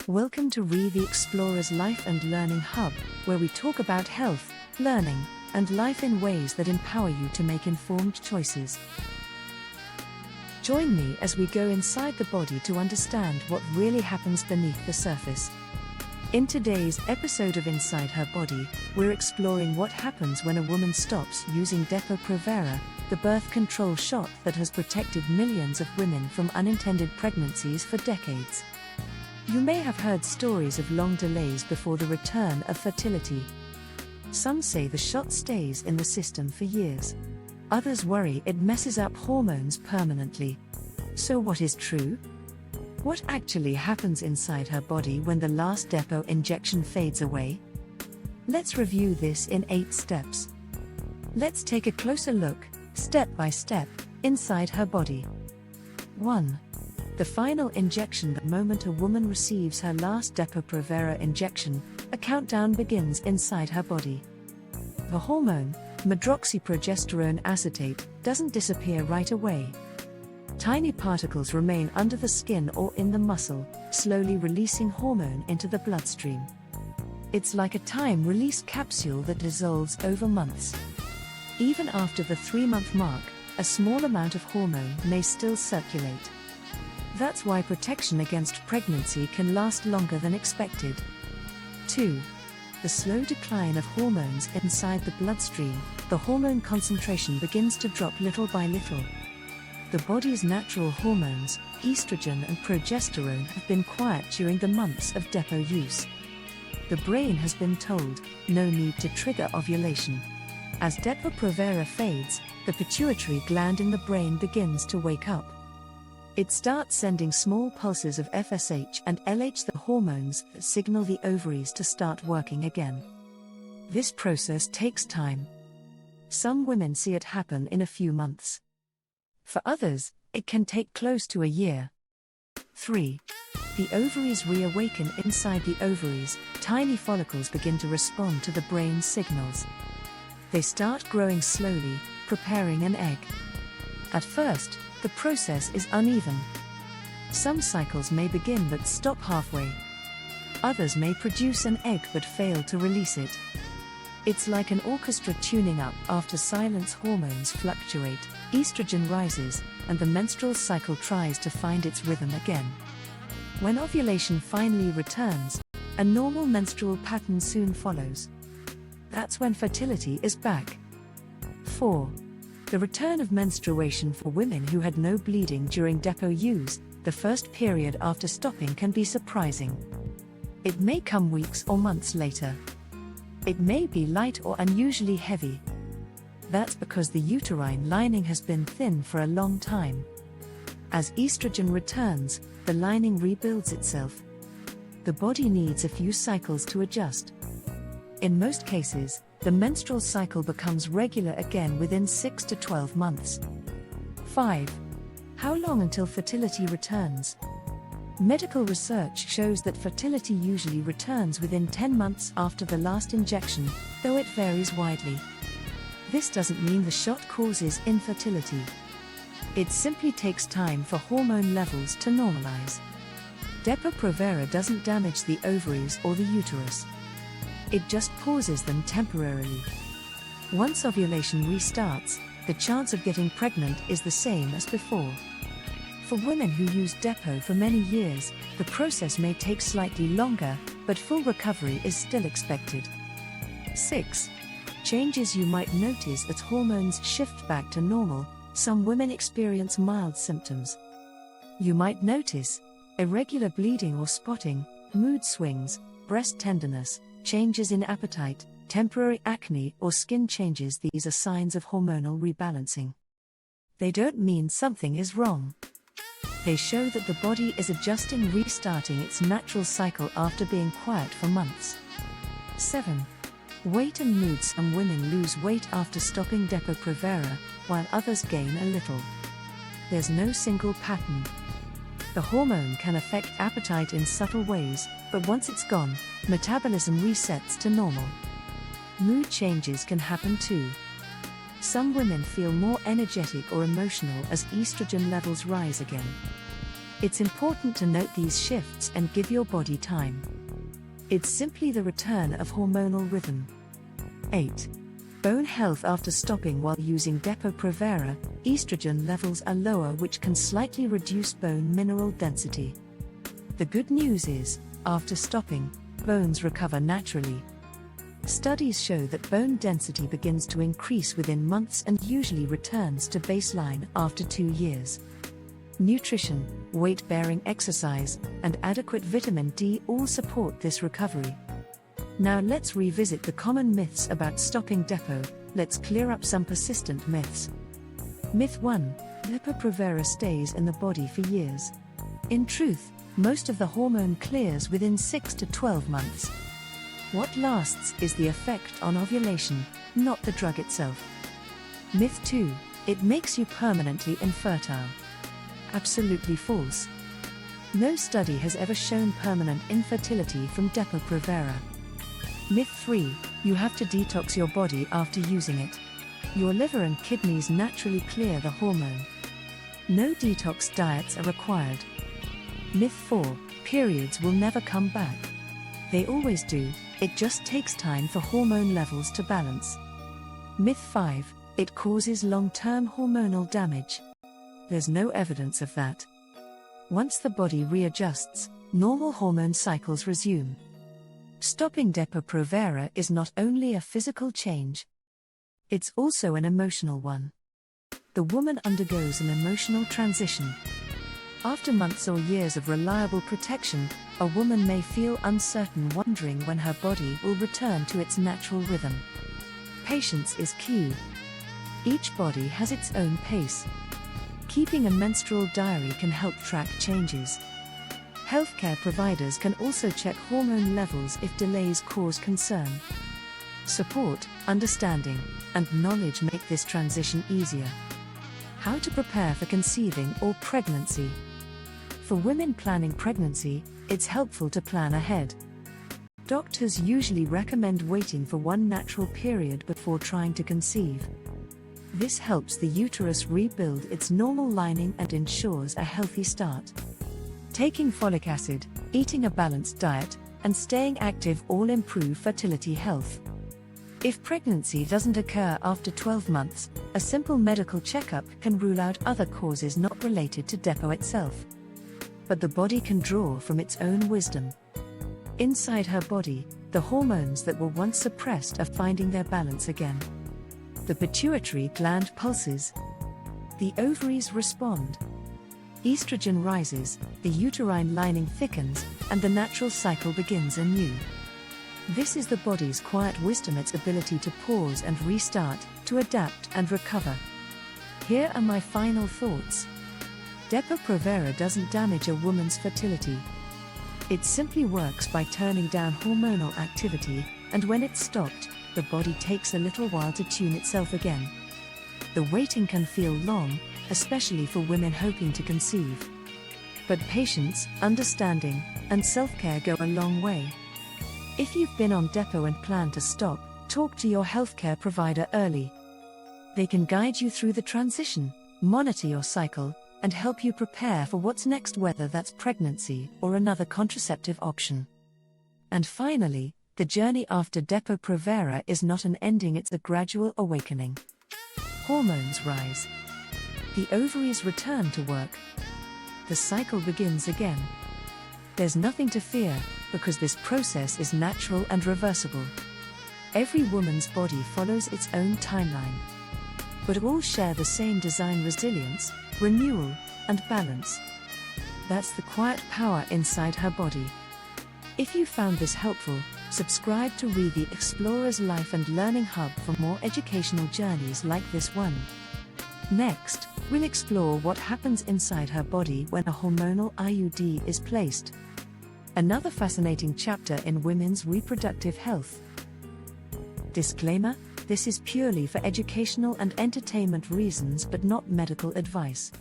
Welcome to the Explorer's Life and Learning Hub, where we talk about health, learning, and life in ways that empower you to make informed choices. Join me as we go inside the body to understand what really happens beneath the surface. In today's episode of Inside Her Body, we're exploring what happens when a woman stops using Depo, the birth control shot that has protected millions of women from unintended pregnancies for decades. You may have heard stories of long delays before the return of fertility. Some say the shot stays in the system for years. Others worry it messes up hormones permanently. So what is true? What actually happens inside her body when the last Depo injection fades away? Let's review this in 8 steps. Let's take a closer look, step by step, inside her body. 1. The final injection. The moment a woman receives her last Depo injection, a countdown begins inside her body. The hormone, medroxyprogesterone acetate, doesn't disappear right away. Tiny particles remain under the skin or in the muscle, slowly releasing hormone into the bloodstream. It's like a time-release capsule that dissolves over months. Even after the 3-month mark, a small amount of hormone may still circulate. That's why protection against pregnancy can last longer than expected. 2. The slow decline of hormones inside the bloodstream. The hormone concentration begins to drop little by little. The body's natural hormones, estrogen and progesterone, have been quiet during the months of Depo use. The brain has been told, no need to trigger ovulation. As Depo fades, the pituitary gland in the brain begins to wake up. It starts sending small pulses of FSH and LH, the hormones that signal the ovaries to start working again. This process takes time. Some women see it happen in a few months. For others, it can take close to a year. 3. The ovaries reawaken. Inside the ovaries, tiny follicles begin to respond to the brain's signals. They start growing slowly, preparing an egg. At first, the process is uneven. Some cycles may begin but stop halfway. Others may produce an egg but fail to release it. It's like an orchestra tuning up. After silence, hormones fluctuate, estrogen rises, and the menstrual cycle tries to find its rhythm again. When ovulation finally returns, a normal menstrual pattern soon follows. That's when fertility is back. 4. The return of menstruation. For women who had no bleeding during Depo use, the first period after stopping can be surprising. It may come weeks or months later. It may be light or unusually heavy. That's because the uterine lining has been thin for a long time. As estrogen returns, the lining rebuilds itself. The body needs a few cycles to adjust. In most cases, the menstrual cycle becomes regular again within 6 to 12 months. 5. How long until fertility returns? Medical research shows that fertility usually returns within 10 months after the last injection, though it varies widely. This doesn't mean the shot causes infertility. It simply takes time for hormone levels to normalize. Depo doesn't damage the ovaries or the uterus. It just pauses them temporarily. Once ovulation restarts, the chance of getting pregnant is the same as before. For women who use Depo for many years, the process may take slightly longer, but full recovery is still expected. 6. Changes. You might notice as hormones shift back to normal, some women experience mild symptoms. You might notice irregular bleeding or spotting, mood swings, breast tenderness, changes in appetite, temporary acne or skin changes. These are signs of hormonal rebalancing. They don't mean something is wrong. They show that the body is adjusting, restarting its natural cycle after being quiet for months. 7. Weight and mood. Some women lose weight after stopping Depo, while others gain a little. There's no single pattern. The hormone can affect appetite in subtle ways, but once it's gone, metabolism resets to normal. Mood changes can happen too. Some women feel more energetic or emotional as estrogen levels rise again. It's important to note these shifts and give your body time. It's simply the return of hormonal rhythm. 8. Bone health after stopping while using Depo-Provera. Estrogen levels are lower, which can slightly reduce bone mineral density. The good news is, after stopping, bones recover naturally. Studies show that bone density begins to increase within months and usually returns to baseline after 2 years. Nutrition, weight-bearing exercise, and adequate vitamin D all support this recovery. Now let's revisit the common myths about stopping Depo. Let's clear up some persistent myths. Myth 1. Depo-Provera stays in the body for years. In truth, most of the hormone clears within 6 to 12 months. What lasts is the effect on ovulation, not the drug itself. Myth 2. It makes you permanently infertile. Absolutely false. No study has ever shown permanent infertility from Depo-Provera. Myth 3. You have to detox your body after using it. Your liver and kidneys naturally clear the hormone. No detox diets are required. Myth 4. Periods will never come back. They always do, it just takes time for hormone levels to balance. Myth 5. It causes long-term hormonal damage. There's no evidence of that. Once the body readjusts, normal hormone cycles resume. Stopping Depo-Provera is not only a physical change, it's also an emotional one. The woman undergoes an emotional transition. After months or years of reliable protection, a woman may feel uncertain, wondering when her body will return to its natural rhythm. Patience is key. Each body has its own pace. Keeping a menstrual diary can help track changes. Healthcare providers can also check hormone levels if delays cause concern. Support, understanding, and knowledge make this transition easier. How to prepare for conceiving or pregnancy. For women planning pregnancy, it's helpful to plan ahead. Doctors usually recommend waiting for one natural period before trying to conceive. This helps the uterus rebuild its normal lining and ensures a healthy start. Taking folic acid, eating a balanced diet, and staying active all improve fertility health. If pregnancy doesn't occur after 12 months, a simple medical checkup can rule out other causes not related to Depo itself. But the body can draw from its own wisdom. Inside her body, the hormones that were once suppressed are finding their balance again. The pituitary gland pulses. The ovaries respond. Estrogen rises, the uterine lining thickens, and the natural cycle begins anew. This is the body's quiet wisdom, its ability to pause and restart, to adapt and recover. Here are my final thoughts. Depo-Provera doesn't damage a woman's fertility. It simply works by turning down hormonal activity, and when it's stopped, the body takes a little while to tune itself again. The waiting can feel long, especially for women hoping to conceive. But patience, understanding, and self-care go a long way. If you've been on Depo and plan to stop, talk to your healthcare provider early. They can guide you through the transition, monitor your cycle, and help you prepare for what's next, whether that's pregnancy or another contraceptive option. And finally, the journey after Depo-Provera is not an ending, it's a gradual awakening. Hormones rise. The ovaries return to work. The cycle begins again. There's nothing to fear, because this process is natural and reversible. Every woman's body follows its own timeline. But all share the same design: resilience, renewal, and balance. That's the quiet power inside her body. If you found this helpful, subscribe to Read the Explorer's Life and Learning Hub for more educational journeys like this one. Next, we'll explore what happens inside her body when a hormonal IUD is placed. Another fascinating chapter in women's reproductive health. Disclaimer: this is purely for educational and entertainment reasons, but not medical advice.